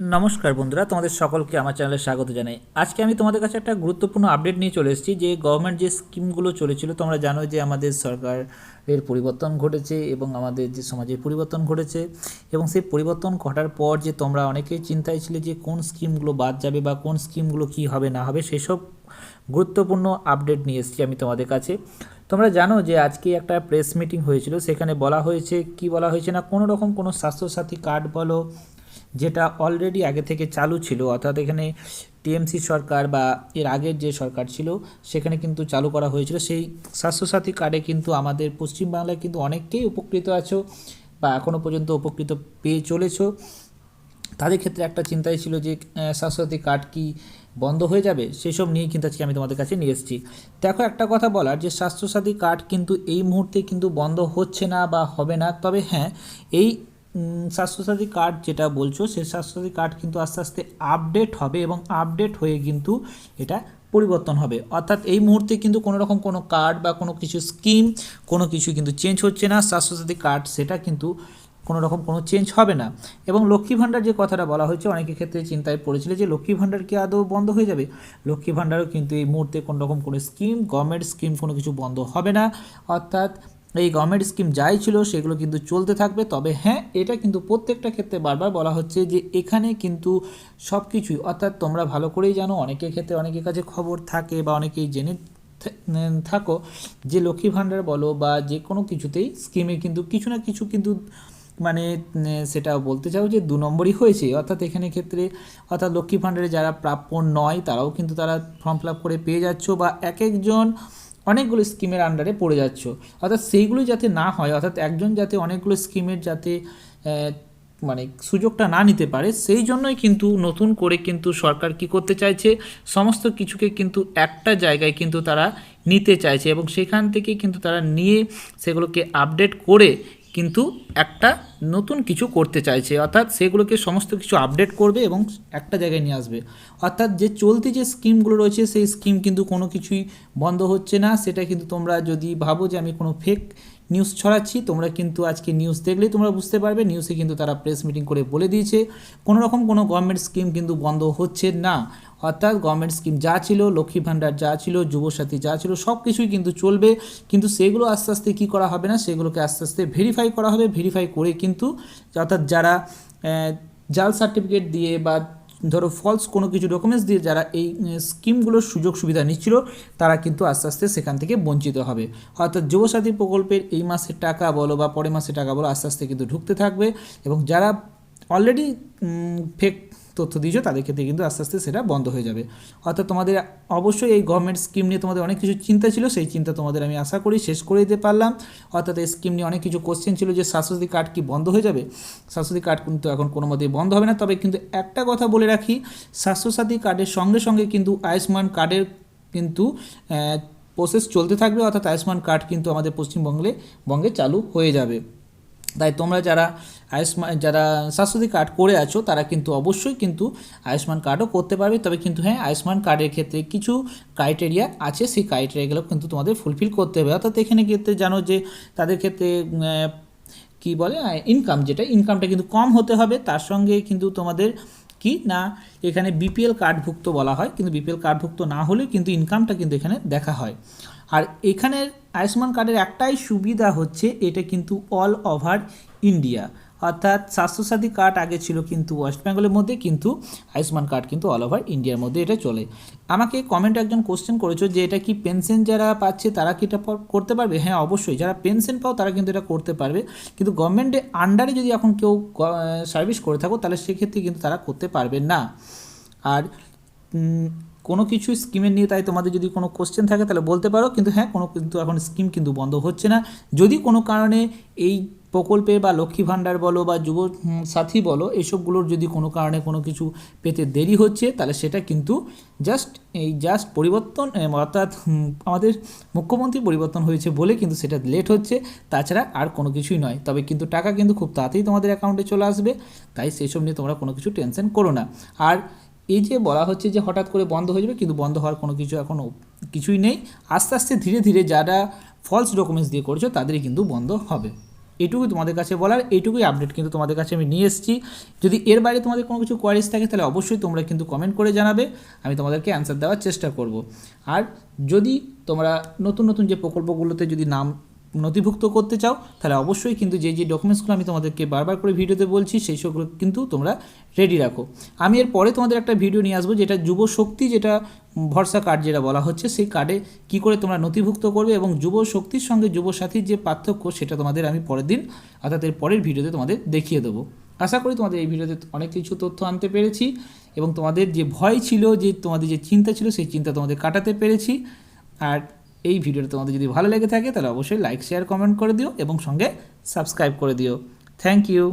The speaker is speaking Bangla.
নমস্কার বন্ধুরা, তোমাদের সকলকে আমার চ্যানেলে স্বাগত জানাই। আজকে আমি তোমাদের কাছে একটা গুরুত্বপূর্ণ আপডেট নিয়ে চলে এসেছি। যে গভর্নমেন্ট যে স্কিমগুলো চলেছিল, তোমরা জানো যে আমাদের সরকারের পরিবর্তন ঘটেছে এবং আমাদের যে সমাজের পরিবর্তন ঘটেছে, এবং সেই পরিবর্তন ঘটার পর যে তোমরা অনেকেই চিন্তায় ছিলে যে কোন স্কিমগুলো বাদ যাবে বা কোন স্কিমগুলো কী হবে না হবে, সেসব গুরুত্বপূর্ণ আপডেট নিয়ে এসেছি আমি তোমাদের কাছে। তোমরা জানো যে আজকে একটা প্রেস মিটিং হয়েছিল, সেখানে বলা হয়েছে, কি বলা হয়েছে না, কোনো রকম কোনো স্বাস্থ্যসাথী কার্ড বলো, যেটা অলরেডি আগে থেকে চালু ছিল, অর্থাৎ এখানে টিএমসি সরকার বা এর আগের যে সরকার ছিল সেখানে কিন্তু চালু করা হয়েছিল। সেই স্বাস্থ্যসাথী কার্ডে কিন্তু আমাদের পশ্চিমবাংলায় কিন্তু অনেককেই উপকৃত আছো বা এখনও পর্যন্ত উপকৃত পেয়ে চলেছো। তাদের ক্ষেত্রে একটা চিন্তাই ছিল যে স্বাস্থ্যসাথী কার্ড কি বন্ধ হয়ে যাবে, সেসব নিয়ে কিন্তু আজকে আমি তোমাদের কাছে নিয়ে এসেছি। দেখো, একটা কথা বলার, যে স্বাস্থ্যসাথী কার্ড কিন্তু এই মুহূর্তে কিন্তু বন্ধ হচ্ছে না বা হবে না। তবে হ্যাঁ, এই স্বাস্থ্যসাথী কার্ড যেটা বলছো, সেই স্বাস্থ্যসাথী কার্ড কিন্তু আস্তে আস্তে আপডেট হবে এবং আপডেট হয়ে কিন্তু এটা পরিবর্তন হবে। অর্থাৎ এই মুহূর্তে কিন্তু কোনো রকম কোনো কার্ড বা কোনো কিছু স্কিম কোনো কিছু কিন্তু চেঞ্জ হচ্ছে না। স্বাস্থ্যসাথী কার্ড সেটা কিন্তু কোনো রকম কোনো চেঞ্জ হবে না। এবং লক্ষ্মী ভাণ্ডার যে কথাটা বলা হয়েছে, অনেকের ক্ষেত্রে চিন্তায় পড়েছিল যে লক্ষ্মী ভাণ্ডার কি আদৌ বন্ধ হয়ে যাবে। লক্ষ্মী ভাণ্ডারও কিন্তু এই মুহূর্তে কোনো রকম কোনো স্কিম, গভর্নমেন্ট স্কিম কোনো কিছু বন্ধ হবে না। অর্থাৎ এই গভর্নমেন্ট স্কিম যাই ছিল সেগুলো কিন্তু চলতে থাকবে। তবে হ্যাঁ, এটা কিন্তু প্রত্যেকটা ক্ষেত্রে বারবার বলা হচ্ছে যে এখানে কিন্তু সব কিছুই, অর্থাৎ তোমরা ভালো করেই জানো, অনেকের ক্ষেত্রে অনেকের কাছে খবর থাকে বা অনেকেই জেনে থাকো যে লক্ষ্মী ভাণ্ডার বলো বা যে কোনো কিছুতেই স্কিমে কিন্তু কিছু না কিছু কিন্তু মানে সেটা বলতে চাও যে 2 নম্বরই হয়েছে। অর্থাৎ এখানে ক্ষেত্রে, অর্থাৎ লক্ষ্মী ভাণ্ডারে যারা প্রাপ্য নয় তারাও কিন্তু তারা ফর্ম ফিল আপ করে পেয়ে যাচ্ছ, বা এক একজন অনেকগুলো স্কিমের আন্ডারে পড়ে যাচ্ছ। অর্থাৎ সেইগুলো যাতে না হয়, অর্থাৎ একজন যাতে অনেকগুলো স্কিমের যাতে মানে সুযোগটা না নিতে পারে, সেই জন্যই কিন্তু নতুন করে কিন্তু সরকার কি করতে চাইছে, সমস্ত কিছুকে কিন্তু একটা জায়গায় কিন্তু তারা নিতে চাইছে এবং সেখান থেকে কিন্তু তারা নিয়ে সেগুলোকে আপডেট করে কিন্তু একটা নতুন কিছু করতে চাইছে। অর্থাৎ সেগুলোকে সমস্ত কিছু আপডেট করবে এবং একটা জায়গায় নিয়ে আসবে। অর্থাৎ যে চলতি যে স্কিমগুলো রয়েছে সেই স্কিম কিন্তু কোনো কিছুই বন্ধ হচ্ছে না। সেটা কিন্তু তোমরা যদি ভাবো যে আমি কোনো ফেক নিউজ ছড়াচ্ছি, তোমরা কিন্তু আজকে নিউজ দেখলেই তোমরা বুঝতে পারবে। নিউজে কিন্তু তারা প্রেস মিটিং করে বলে দিয়েছে কোনো রকম কোনো গভর্নমেন্ট স্কিম কিন্তু বন্ধ হচ্ছে না। অর্থাৎ গভর্নমেন্ট স্কিম যা ছিল, লক্ষ্মী ভাণ্ডার যা ছিল, যুবসাথী যা ছিল, সব কিছুই কিন্তু চলবে। কিন্তু সেগুলো আস্তে আস্তে কী করা হবে না, সেগুলোকে আস্তে আস্তে ভেরিফাই করা হবে। ভেরিফাই করে কিন্তু, অর্থাৎ যারা জাল সার্টিফিকেট দিয়ে বা ধরো ফলস কোনো কিছু ডকুমেন্টস দিয়ে যারা এই স্কিমগুলোর সুযোগ সুবিধা নিচ্ছিল, তারা কিন্তু আস্তে আস্তে সেখান থেকে বঞ্চিত হবে। অর্থাৎ যুবসাথী প্রকল্পের এই মাসের টাকা বলো বা পরের মাসের টাকা বলো আস্তে আস্তে কিন্তু ঢুকতে থাকবে, এবং যারা অলরেডি ফেক তথ্য দিয়েছো তাদের ক্ষেত্রে কিন্তু আস্তে আস্তে সেটা বন্ধ হয়ে যাবে। অর্থাৎ তোমাদের অবশ্যই এই গভর্নমেন্ট স্কিম নিয়ে তোমাদের অনেক কিছু চিন্তা ছিল, সেই চিন্তা তোমাদের আমি আশা করি শেষ করে দিতে পারলাম। অর্থাৎ এই স্কিম নিয়ে অনেক কিছু কোশ্চেন ছিল যে স্বাস্থ্যসাথী কার্ড কি বন্ধ হয়ে যাবে। স্বাস্থ্যসাথী কার্ড কিন্তু এখন কোনো মতেই বন্ধ হবে না। তবে কিন্তু একটা কথা বলে রাখি, স্বাস্থ্যসাথী কার্ডের সঙ্গে সঙ্গে কিন্তু আয়ুষ্মান কার্ডের কিন্তু প্রসেস চলতে থাকবে। অর্থাৎ আয়ুষ্মান কার্ড কিন্তু আমাদের পশ্চিমবঙ্গে চালু হয়ে যাবে। তাই তোমরা যারা যারা স্বাস্থ্যসাথী কার্ড করে আছো তারা কিন্তু অবশ্যই কিন্তু আয়ুষ্মান কার্ডও করতে পারবে। তবে কিন্তু হ্যাঁ, আয়ুষ্মান কার্ডের ক্ষেত্রে কিছু ক্রাইটেরিয়া আছে, সেই ক্রাইটেরিয়াগুলো কিন্তু তোমাদের ফুলফিল করতে হবে। অর্থাৎ এখানে ক্ষেত্রে জানো যে তাদের ক্ষেত্রে কী বলে, ইনকাম, যেটা ইনকামটা কিন্তু কম হতে হবে। তার সঙ্গে কিন্তু তোমাদের কি না, এখানে বিপিএল কার্ডভুক্ত বলা হয়, কিন্তু বিপিএল কার্ডভুক্ত না হলে কিন্তু ইনকামটা কিন্তু এখানে দেখা হয়। আর এখানের আয়ুষ্মান কার্ডের একটাই সুবিধা হচ্ছে, এটা কিন্তু অল ওভার ইন্ডিয়া। অর্থাৎ স্বাস্থ্যসাথী কার্ড আগে ছিল কিন্তু ওয়েস্ট বেঙ্গলের মধ্যে, কিন্তু আয়ুষ্মান কার্ড কিন্তু অল ওভার ইন্ডিয়ার মধ্যে এটা চলে। আমাকে কমেন্টে একজন কোশ্চেন করেছো যে এটা কি পেনশন যারা পাচ্ছে তারা কি এটা করতে পারবে। হ্যাঁ, অবশ্যই যারা পেনশন পাও তারা কিন্তু এটা করতে পারবে, কিন্তু গভর্নমেন্টের আন্ডারে যদি এখন কেউ সার্ভিস করে থাকো তাহলে সেক্ষেত্রে কিন্তু তারা করতে পারবে না। আর কোনো কিছু স্কিমের নিয়ে তাই তোমাদের যদি কোনো কোশ্চেন থাকে তাহলে বলতে পারো। কিন্তু হ্যাঁ, কিন্তু এখন স্কিম কিন্তু বন্ধ হচ্ছে না। যদি কোনো কারণে এই প্রকল্পে বা লক্ষ্মী ভাণ্ডার বলো বা যুব সাথী বলো, এইসবগুলোর যদি কোনো কারণে কোনো কিছু পেতে দেরি হচ্ছে, তাহলে সেটা কিন্তু জাস্ট পরিবর্তন, অর্থাৎ আমাদের মুখ্যমন্ত্রী পরিবর্তন হয়েছে বলে কিন্তু সেটা লেট হচ্ছে, তাছাড়া আর কোনো কিছুই নয়। তবে কিন্তু টাকা কিন্তু খুব তাড়াতাড়ি তোমাদের অ্যাকাউন্টে চলে আসবে, তাই সেসব নিয়ে তোমরা কোনো কিছু টেনশন করো না। আর এই যে বলা হচ্ছে যে হঠাৎ করে বন্ধ হয়ে যাবে, কিন্তু বন্ধ হওয়ার কোনো কিছু এখনও কিছুই নেই। আস্তে আস্তে ধীরে ধীরে যারা ফলস ডকুমেন্টস দিয়ে করেছো তাদেরই কিন্তু বন্ধ হবে। এটুকুই তোমাদের কাছে বলার, এইটুকুই আপডেট কিন্তু তোমাদের কাছে আমি নিয়ে এসেছি। যদি এর বাইরে তোমাদের কোনো কিছু কোয়ারিজ থাকে তাহলে অবশ্যই তোমরা কিন্তু কমেন্ট করে জানাবে, আমি তোমাদেরকে অ্যান্সার দেওয়ার চেষ্টা করব। আর যদি তোমরা নতুন নতুন যে প্রকল্পগুলোতে যদি নাম নথিভুক্ত করতে চাও তাহলে অবশ্যই কিন্তু যে ডকুমেন্টসগুলো আমি তোমাদেরকে বারবার করে ভিডিওতে বলছি সেই সবগুলো কিন্তু তোমরা রেডি রাখো। আমি এর পরে তোমাদের একটা ভিডিও নিয়ে আসবো যেটা যুব শক্তি, যেটা ভরসা কার্ড যেটা বলা হচ্ছে, সেই কার্ডে কী করে তোমরা নথিভুক্ত করবে এবং যুব শক্তির সঙ্গে যুব সাথীর যে পার্থক্য সেটা তোমাদের আমি পরের দিন অর্থাৎ এর পরের ভিডিওতে তোমাদের দেখিয়ে দেবো। আশা করি তোমাদের এই ভিডিওতে অনেক কিছু তথ্য আনতে পেরেছি এবং তোমাদের যে ভয় ছিল, যে তোমাদের যে চিন্তা ছিল, সেই চিন্তা তোমাদের কাটাতে পেরেছি। আর এই ভিডিওটা তোমাদের যদি ভালো লেগে থাকে তাহলে অবশ্যই লাইক, শেয়ার, কমেন্ট করে দিও এবং সঙ্গে সাবস্ক্রাইব করে দিও। Thank you.